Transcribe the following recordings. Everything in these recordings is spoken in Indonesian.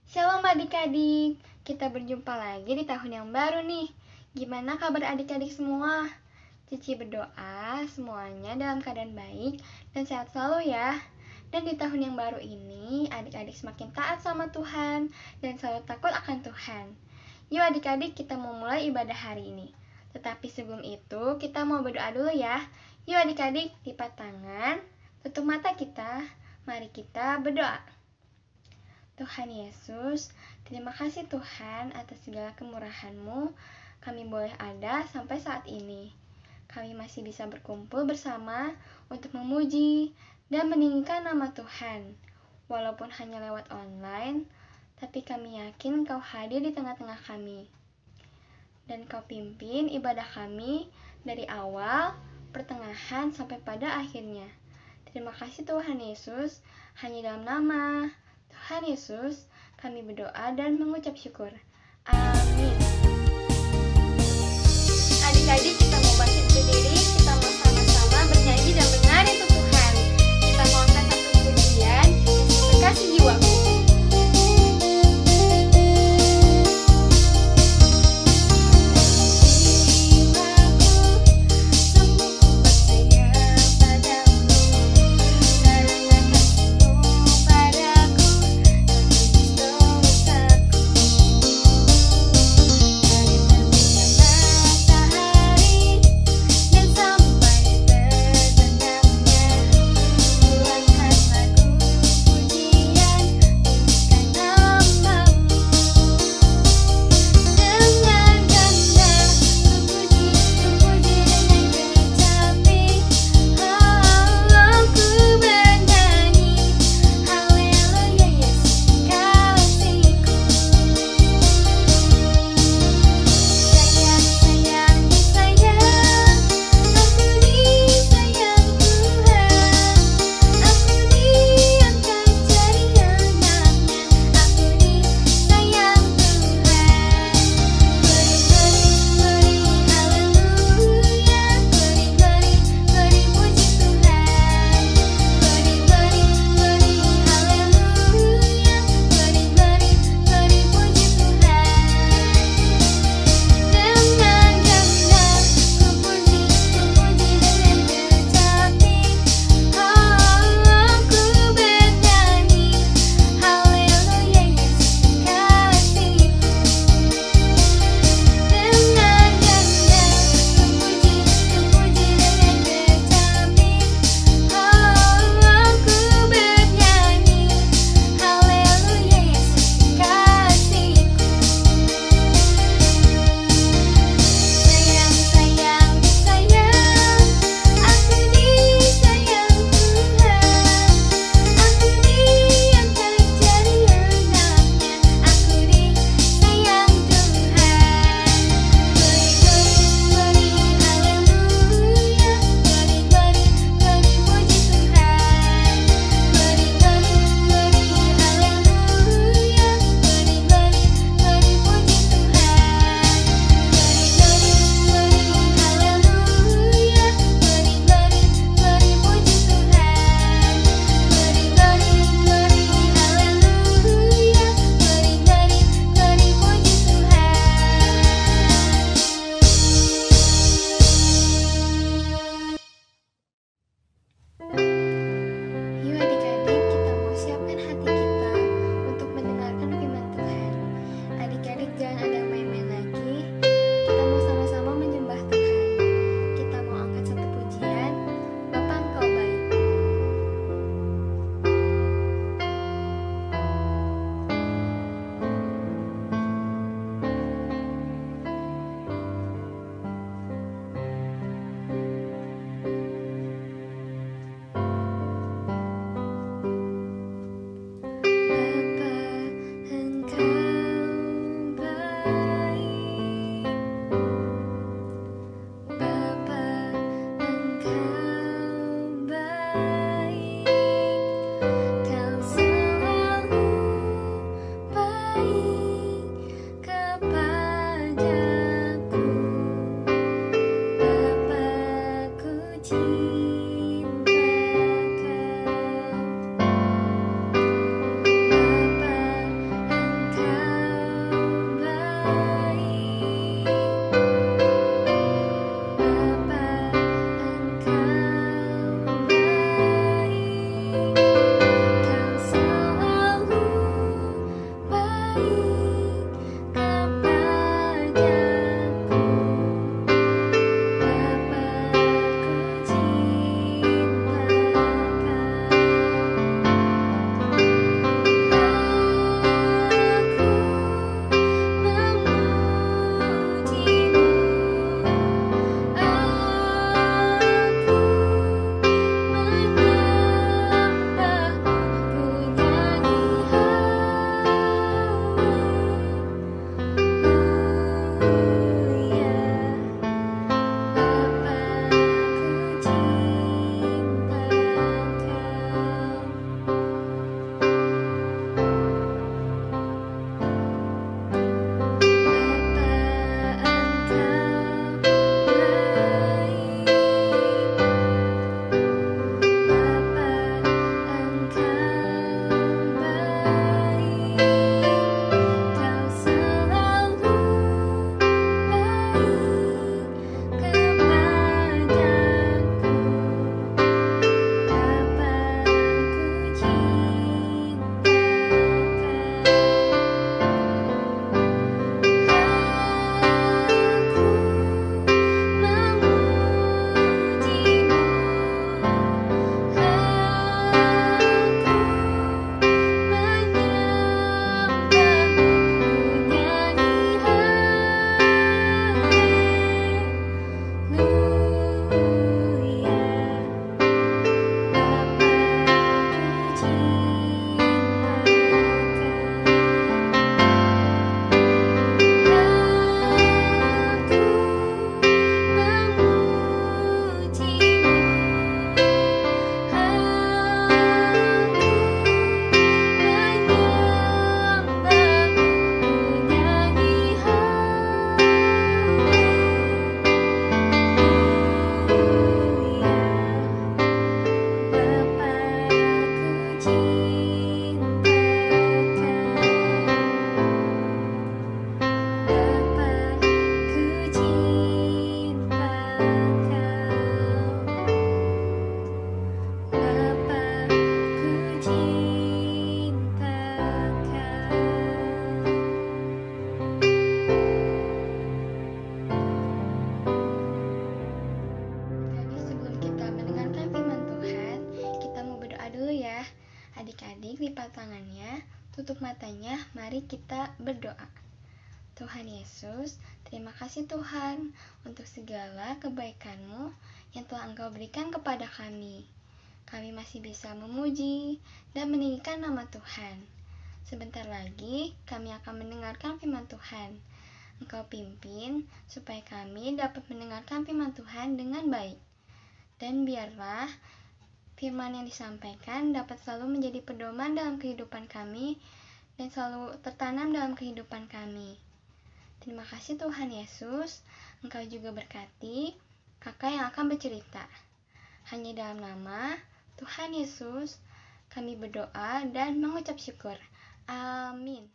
Shalom adik-adik, kita berjumpa lagi di tahun yang baru nih. Gimana kabar adik-adik semua? Cici berdoa semuanya dalam keadaan baik dan sehat selalu ya. Dan di tahun yang baru ini, adik-adik semakin taat sama Tuhan dan selalu takut akan Tuhan. Yuk adik-adik, kita mau mulai ibadah hari ini. Tetapi sebelum itu, kita mau berdoa dulu ya. Yuk adik-adik, lipat tangan, tutup mata kita. Mari kita berdoa. Tuhan Yesus, terima kasih Tuhan atas segala kemurahan-Mu. Kami boleh ada sampai saat ini. Kami masih bisa berkumpul bersama untuk memuji dan meninggikan nama Tuhan. Walaupun hanya lewat online, tapi kami yakin Kau hadir di tengah-tengah kami. Dan Kau pimpin ibadah kami dari awal, pertengahan, sampai pada akhirnya. Terima kasih Tuhan Yesus, hanya dalam nama Tuhan Yesus, kami berdoa dan mengucap syukur. Amin. Adik-adik, kita mau bangkit berdiri, kita mau sama-sama bernyanyi dan menari untuk Tuhan. Kita mau angkat satu pujian, Yesus kasih jiwaku. matanya, mari kita berdoa. Tuhan Yesus, terima kasih Tuhan untuk segala kebaikan-Mu yang telah Engkau berikan kepada kami. Kami masih bisa memuji dan meninggikan nama Tuhan. Sebentar lagi kami akan mendengarkan firman Tuhan. Engkau pimpin supaya kami dapat mendengarkan firman Tuhan dengan baik. Dan biarlah firman yang disampaikan dapat selalu menjadi pedoman dalam kehidupan kami dan selalu tertanam dalam kehidupan kami. Terima kasih Tuhan Yesus, Engkau juga berkati kakak yang akan bercerita. Hanya dalam nama Tuhan Yesus, kami berdoa dan mengucap syukur. Amin.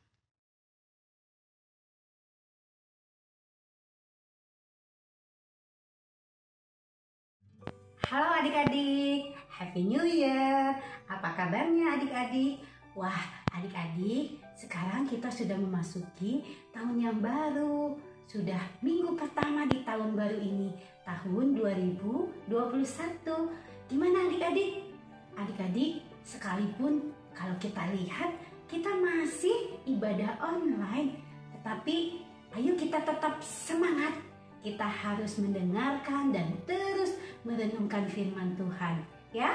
Halo adik-adik, Happy New Year. Apa kabarnya adik-adik? Wah, adik-adik, sekarang kita sudah memasuki tahun yang baru. Sudah minggu pertama di tahun baru ini, tahun 2021. Gimana adik-adik? Adik-adik, sekalipun kalau kita lihat, kita masih ibadah online. Tetapi, ayo kita tetap semangat. Kita harus mendengarkan dan terus merenungkan firman Tuhan, ya.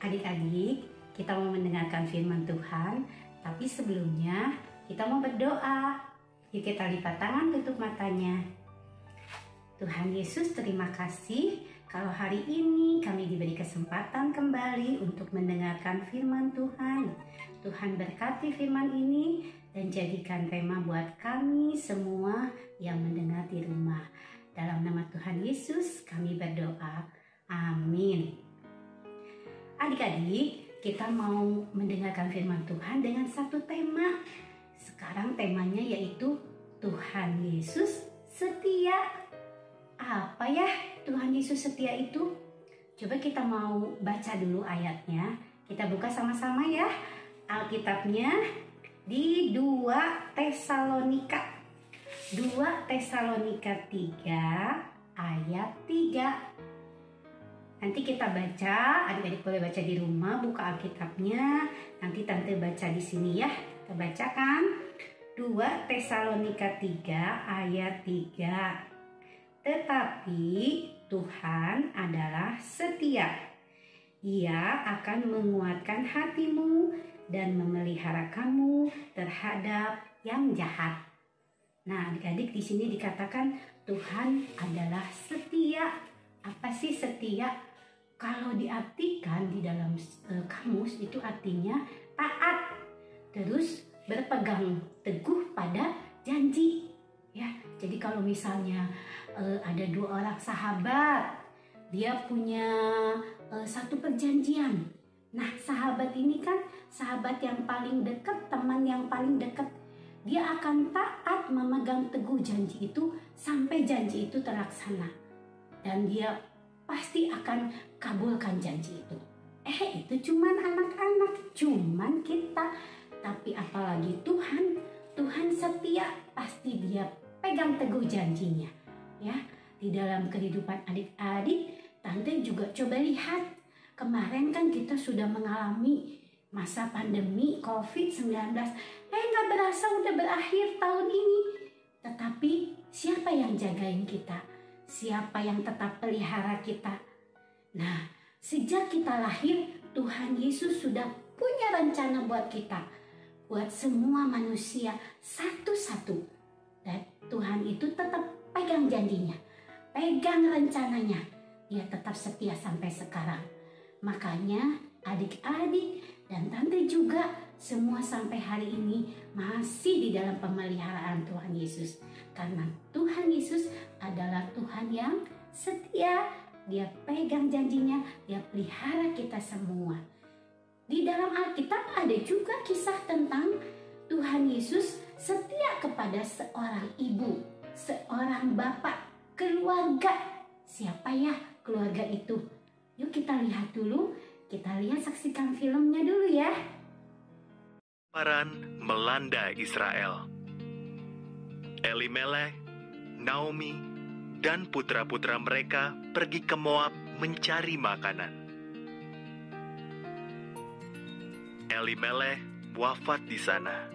Adik-adik, kita mau mendengarkan firman Tuhan, tapi sebelumnya kita mau berdoa. Yuk kita lipat tangan, tutup matanya. Tuhan Yesus, terima kasih kalau hari ini kami diberi kesempatan kembali untuk mendengarkan firman Tuhan. Tuhan berkati firman ini dan jadikan tema buat kami semua yang mendengar di rumah. Dalam nama Tuhan Yesus kami berdoa. Amin. Adik-adik, kita mau mendengarkan firman Tuhan dengan satu tema. Sekarang temanya yaitu Tuhan Yesus setia. Apa ya Tuhan Yesus setia itu? Coba kita mau baca dulu ayatnya. Kita buka sama-sama ya. Alkitabnya di 2 Tesalonika. 2 Tesalonika 3 ayat 3. Nanti kita baca, adik-adik boleh baca di rumah, buka Alkitabnya. Nanti tante baca di sini ya. Kita bacakan 2 Tesalonika 3 ayat 3. Tetapi Tuhan adalah setia. Ia akan menguatkan hatimu dan memelihara kamu terhadap yang jahat. Nah, adik-adik di sini dikatakan Tuhan adalah setia. Apa sih setia? Kalau diartikan di dalam kamus itu artinya taat, terus berpegang teguh pada janji. Ya, jadi kalau misalnya ada 2 orang sahabat, dia punya satu perjanjian. Nah, sahabat ini kan sahabat yang paling dekat, teman yang paling dekat. Dia akan taat memegang teguh janji itu sampai janji itu terlaksana. Dan dia pasti akan kabulkan janji itu. Itu cuman anak-anak, cuman kita. Tapi apalagi Tuhan, Tuhan setia, pasti dia pegang teguh janjinya. Ya, di dalam kehidupan adik-adik, tante juga coba lihat. Kemarin kan kita sudah mengalami masa pandemi COVID-19. Nggak berasa udah berakhir tahun ini. Tetapi siapa yang jagain kita? Siapa yang tetap pelihara kita? Nah, sejak kita lahir, Tuhan Yesus sudah punya rencana buat kita. Buat semua manusia satu-satu. Dan Tuhan itu tetap pegang janjinya. Pegang rencananya. Dia tetap setia sampai sekarang. Makanya adik-adik dan tante juga semua sampai hari ini masih di dalam pemeliharaan Tuhan Yesus. Karena Tuhan Yesus adalah Tuhan yang setia. Dia pegang janjinya, dia pelihara kita semua. Di dalam Alkitab ada juga kisah tentang Tuhan Yesus setia kepada seorang ibu, seorang bapak, keluarga. Siapa ya keluarga itu? Yuk kita lihat dulu. Kita lihat, saksikan filmnya dulu ya. Kelaparan melanda Israel. Elimelek, Naomi, dan putra-putra mereka pergi ke Moab mencari makanan. Elimelek wafat di sana.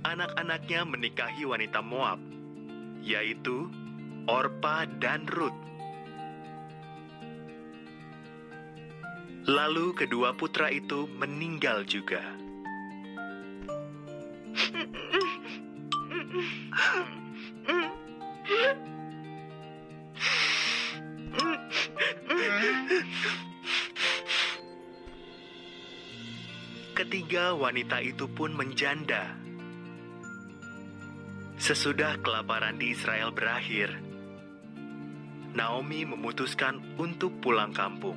Anak-anaknya menikahi wanita Moab, yaitu Orpa dan Rut. Lalu kedua putra itu meninggal juga. Ketiga wanita itu pun menjanda. Sesudah kelaparan di Israel berakhir, Naomi memutuskan untuk pulang kampung.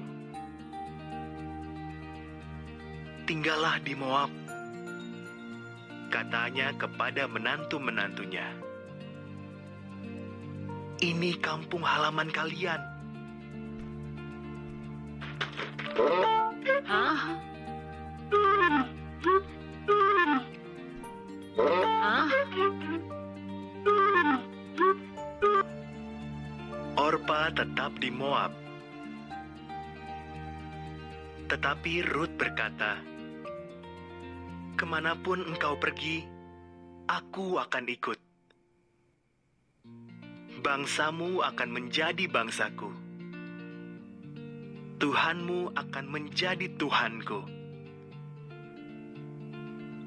Tinggallah di Moab, katanya kepada menantu-menantunya. Ini kampung halaman kalian. Hah? Orpa tetap di Moab. Tetapi Rut berkata, "Kemanapun engkau pergi, aku akan ikut. Bangsamu akan menjadi bangsaku. Tuhanmu akan menjadi Tuhanku."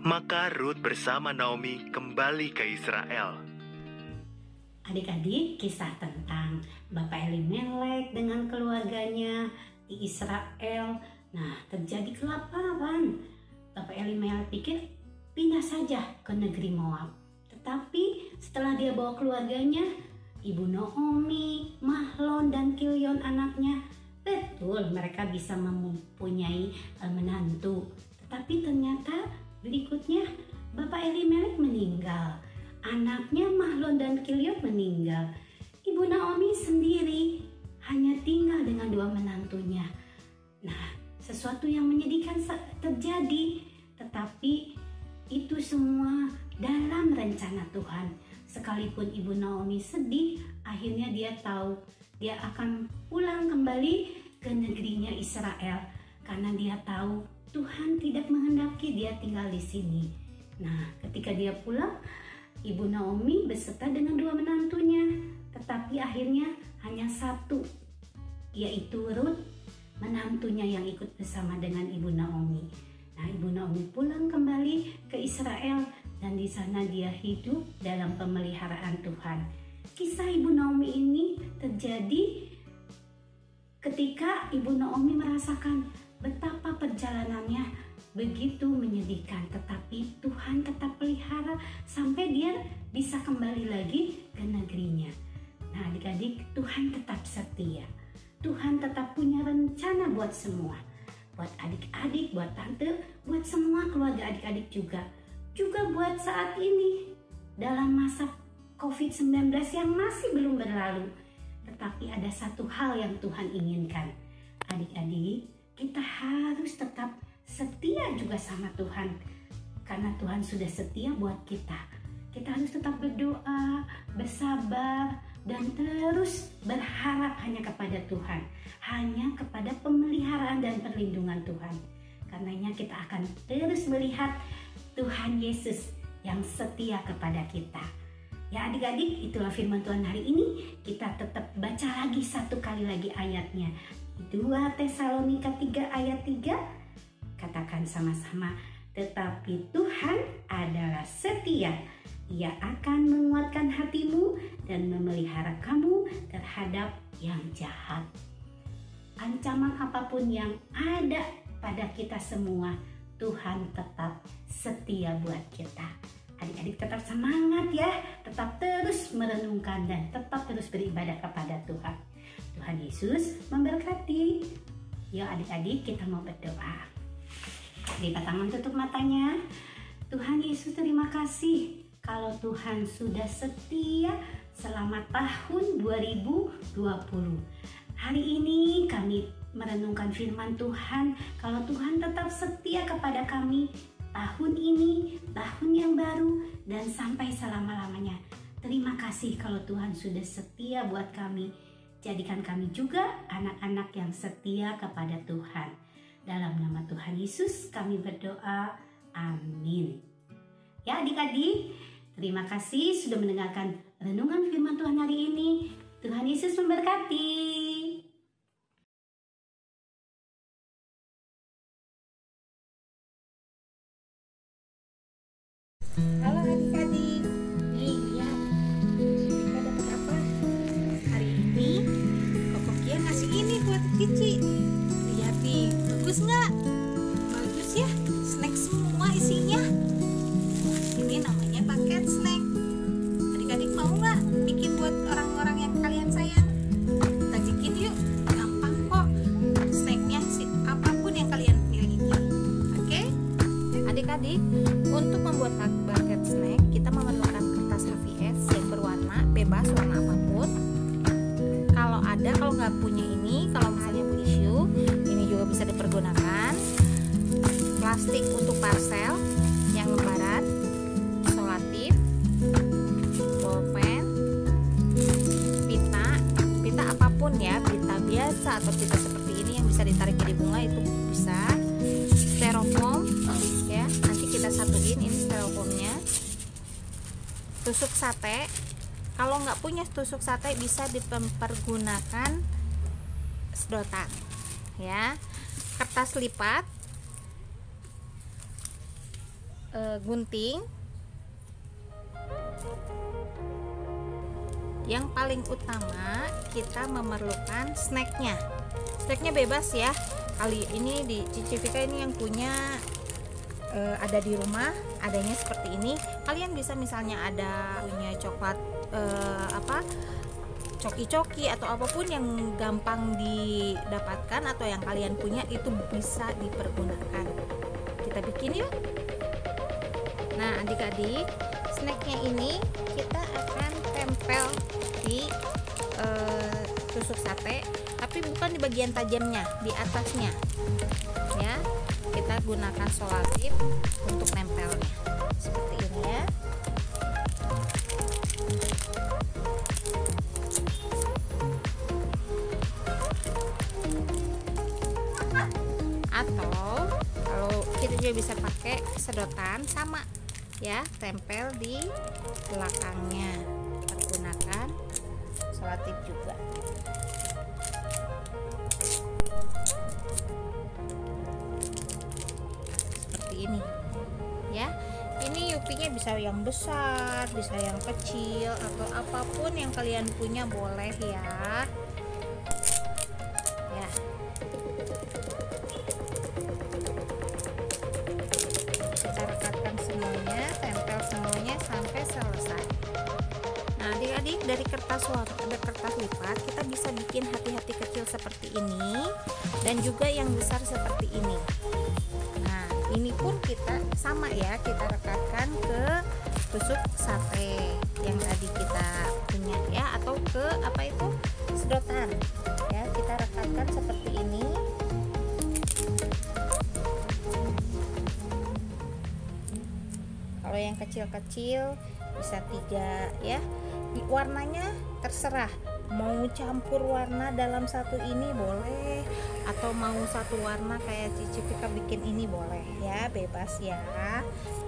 Maka Rut bersama Naomi kembali ke Israel. Adik-adik, kisah tentang Bapak Elimelek dengan keluarganya di Israel. Nah, terjadi kelaparan. Bapak Elimelek pikir pindah saja ke negeri Moab. Tetapi setelah dia bawa keluarganya, Ibu Naomi, Mahlon, dan Kilion anaknya, betul mereka bisa mempunyai menantu. Tetapi ternyata berikutnya Bapak Elimelek meninggal. Anaknya Mahlon dan Kilion meninggal. Ibu Naomi sendiri hanya tinggal dengan dua menantunya. Nah, sesuatu yang menyedihkan terjadi. Tetapi itu semua dalam rencana Tuhan. Sekalipun Ibu Naomi sedih, akhirnya dia tahu dia akan pulang kembali ke negerinya Israel. Karena dia tahu Tuhan tidak menghendaki dia tinggal di sini. Nah, ketika dia pulang, Ibu Naomi beserta dengan dua menantunya, tetapi akhirnya hanya satu, yaitu Rut, menantunya yang ikut bersama dengan Ibu Naomi. Nah, Ibu Naomi pulang kembali ke Israel dan di sana dia hidup dalam pemeliharaan Tuhan. Kisah Ibu Naomi ini terjadi ketika Ibu Naomi merasakan betapa perjalanannya begitu menyedihkan, tetapi Tuhan tetap pelihara sampai dia bisa kembali lagi ke negerinya. Nah, adik-adik, Tuhan tetap setia. Tuhan tetap punya rencana buat semua. Buat adik-adik, buat tante, buat semua keluarga adik-adik juga. Juga buat saat ini, dalam masa COVID-19 yang masih belum berlalu. Tetapi ada satu hal yang Tuhan inginkan. Adik-adik, kita harus tetap setia juga sama Tuhan. Karena Tuhan sudah setia buat kita. Kita harus tetap berdoa, bersabar, dan terus berharap hanya kepada Tuhan. Hanya kepada pemeliharaan dan perlindungan Tuhan. Karenanya kita akan terus melihat Tuhan Yesus yang setia kepada kita. Ya adik-adik, itulah firman Tuhan hari ini. Kita tetap baca lagi satu kali lagi ayatnya. 2 Tesalonika 3 ayat 3. Katakan sama-sama, tetapi Tuhan adalah setia. Ia akan menguatkan hatimu dan memelihara kamu terhadap yang jahat. Ancaman apapun yang ada pada kita semua, Tuhan tetap setia buat kita. Adik-adik tetap semangat ya, tetap terus merenungkan dan tetap terus beribadah kepada Tuhan. Tuhan Yesus memberkati. Yuk adik-adik, kita mau berdoa. Lipat tangan, tutup matanya. Tuhan Yesus, terima kasih kalau Tuhan sudah setia selama tahun 2020. Hari ini kami merenungkan firman Tuhan, kalau Tuhan tetap setia kepada kami tahun ini, tahun yang baru, dan sampai selama-lamanya. Terima kasih kalau Tuhan sudah setia buat kami. Jadikan kami juga anak-anak yang setia kepada Tuhan. Dalam nama Tuhan Yesus kami berdoa, amin. Ya adik-adik, terima kasih sudah mendengarkan renungan firman Tuhan hari ini. Tuhan Yesus memberkati. Halo adik-adik. Lihat, Cipika dapat apa? Hari ini Koko Kia ngasih ini buat Cici. Lihat nih, bagus nggak? Bagus ya, snack semua isinya. Ini namanya paket snack. Adik-adik mau nggak bikin buat orang-orang yang kalian sayang? Kita bikin yuk, gampang kok. Snacknya apapun yang kalian miliki. Oke? Adik-adik, untuk membuat paket snack kita memerlukan kertas HVS yang berwarna bebas warna apapun. Kalau nggak punya ini, kalau misalnya blue issue, ini juga bisa dipergunakan. Plastik untuk parcel yang lembaran, selotip, bolpen, pita apapun ya, pita biasa atau pita seperti ini yang bisa ditarik jadi bunga itu bisa. Styrofoam ya, nanti kita satuin ini styrofoamnya. Tusuk sate, kalau nggak punya tusuk sate bisa dipergunakan sedotan ya. Kertas lipat, gunting. Yang paling utama kita memerlukan snacknya. Snacknya bebas ya. Kali ini di Cicipika ini yang punya ada di rumah, adanya seperti ini. Kalian bisa misalnya ada punya coklat coki-coki atau apapun yang gampang didapatkan atau yang kalian punya itu bisa dipergunakan. Kita bikin yuk. Nah adik-adik, snacknya ini kita akan tempel di tusuk sate, tapi bukan di bagian tajamnya, di atasnya ya. Kita gunakan selotip untuk nempelnya seperti ini ya. Atau kalau kita juga bisa pakai sedotan sama ya, tempel di belakangnya. Pergunakan selotip juga. Ini ya, ini yupinya bisa yang besar, bisa yang kecil, atau apapun yang kalian punya boleh ya. Ya, kita rekatkan semuanya, tempel semuanya sampai selesai. Nah adik-adik, dari kertas lipat kita bisa bikin hati-hati kecil seperti ini dan juga yang besar seperti ini. Ini pun kita sama ya, kita rekatkan ke tusuk sate yang tadi kita punya ya, atau ke apa itu, sedotan ya. Kita rekatkan seperti ini. Kalau yang kecil-kecil bisa 3 ya. Warnanya terserah, mau campur warna dalam satu ini boleh, atau mau satu warna kayak Cicipika bikin ini boleh ya, bebas ya,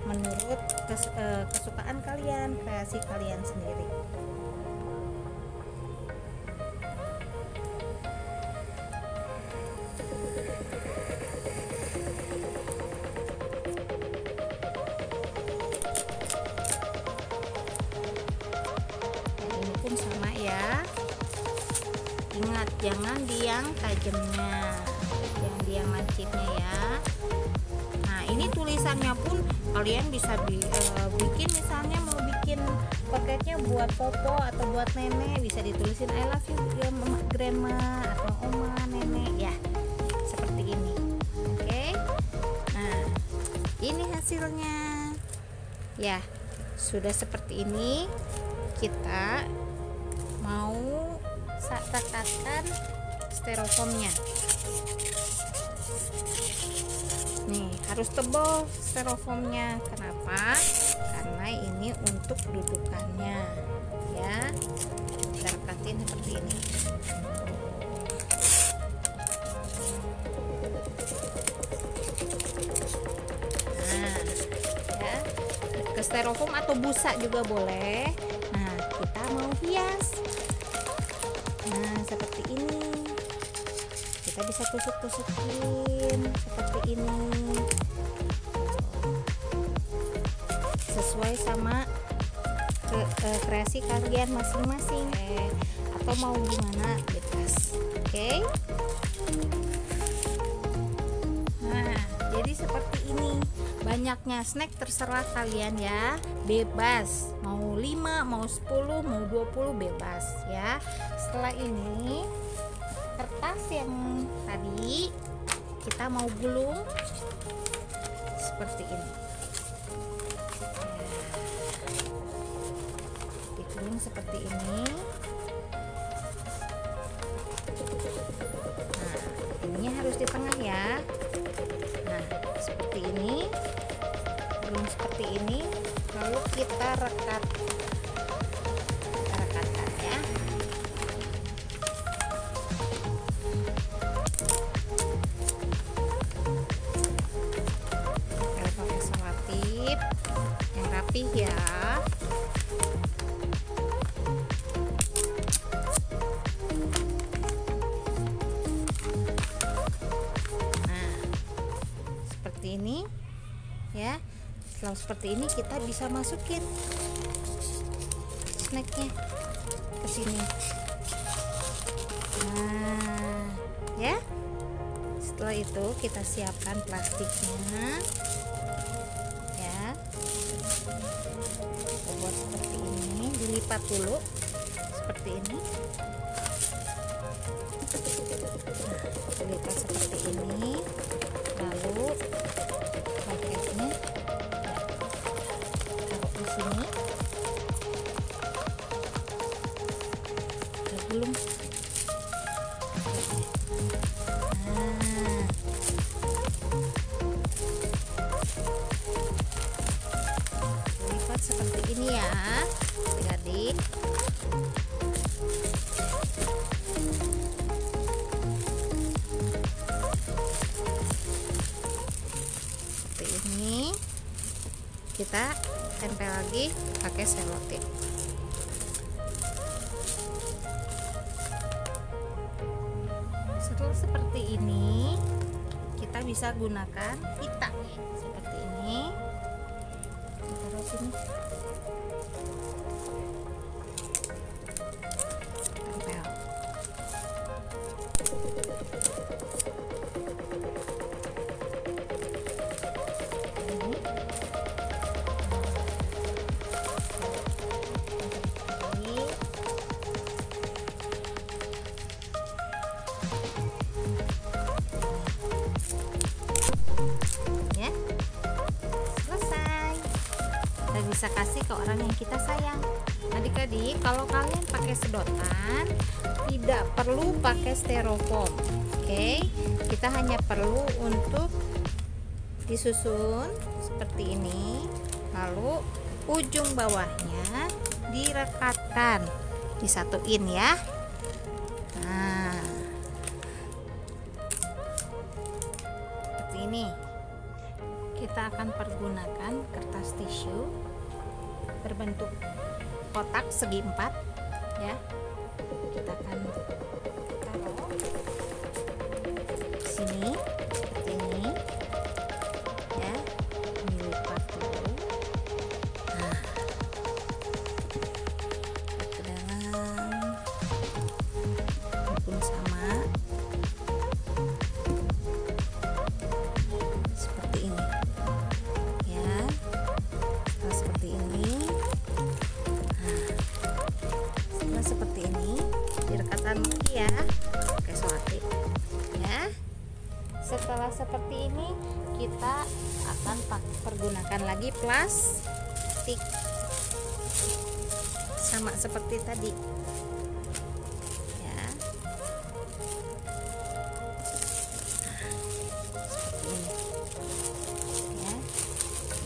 menurut kesukaan kalian, kreasi kalian sendiri. Sama ya, ingat jangan di yang tajamnya, yang di yang lancipnya ya. Nah ini tulisannya pun kalian bisa bikin, misalnya mau bikin paketnya buat popo atau buat nenek, bisa ditulisin I love you grandma atau oma, nenek ya, seperti ini. Oke. Nah ini hasilnya ya, sudah seperti ini. Kita mau rekatkan styrofoamnya. Nih harus tebal styrofoamnya. Kenapa? Karena ini untuk dudukannya ya. Kita rekatin seperti ini. styrofoam atau busa juga boleh. Nah, kita mau hias. Nah, seperti ini. Kita bisa tusuk-tusukin seperti ini. Sesuai sama kreasi kalian masing-masing. Atau mau gimana, bebas. Oke. Nah, jadi seperti ini. Banyaknya snack terserah kalian ya, bebas. Mau 5, mau 10, mau 20 bebas ya. Setelah ini kertas yang tadi kita mau gulung seperti ini. Digulung seperti ini. Nah, ininya harus di tengah ya. Nah, seperti ini. Gulung seperti ini, lalu kita rekatkan ya. Kita pakai selotip yang rapih ya. Nah, seperti ini ya. Setelah seperti ini kita bisa masukin snacknya ke sini. Nah, ya. Setelah itu kita siapkan plastiknya. Ya. Kita buat seperti ini, dilipat dulu seperti ini. Nah, dilipat seperti ini. Lalu paketnya di sini, kita gulung. Nah, lipat seperti ini ya, adik-adik. Seperti ini. Kita tempel lagi pakai selotip. Setelah seperti ini, kita bisa gunakan pita seperti ini. Kita taruh sini. Tempel. Ya, selesai. Kita bisa kasih ke orang yang kita sayang. Adik-adik, kalau kalian pakai sedotan, tidak perlu pakai styrofoam. Oke, kita hanya perlu untuk disusun seperti ini, lalu ujung bawahnya direkatkan, disatuin ya. Nah, seperti ini. Kita akan pergunakan kertas tisu berbentuk kotak segi 4 ya. Kita akan taruh di sini seperti ini ya. Dilipat dulu. Nah, ke dalam pun sama seperti ini ya. Setelah seperti ini, nah, seperti ini direkatkan lagi ya pakai selotip ya. Setelah seperti ini, kita akan pergunakan lagi plastik sama seperti tadi ya. Seperti ini ya.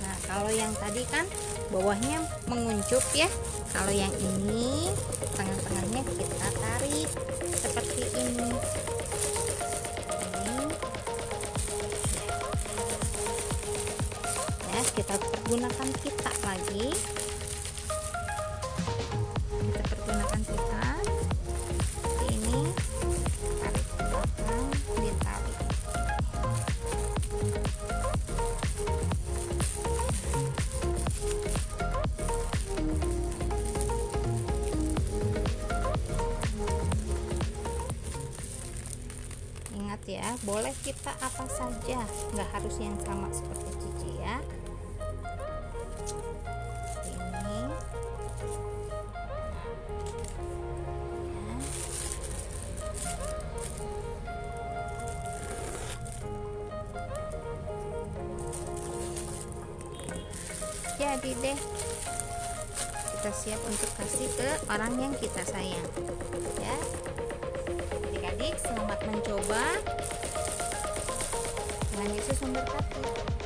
Nah, kalau yang tadi kan bawahnya menguncup ya. Kalau yang ini tengah-tengahnya kita tarik seperti ini. Ya, kita gunakan pita lagi. Kita pergunakan pita seperti ini, tarik ke belakang, ditarik. Ingat ya, boleh kita apa saja, nggak harus yang sama seperti Cici ya. Ini ya. Jadi deh, kita siap untuk kasih ke orang yang kita sayang ya. Adik-adik, selamat mencoba. Tuhan Yesus memberkati.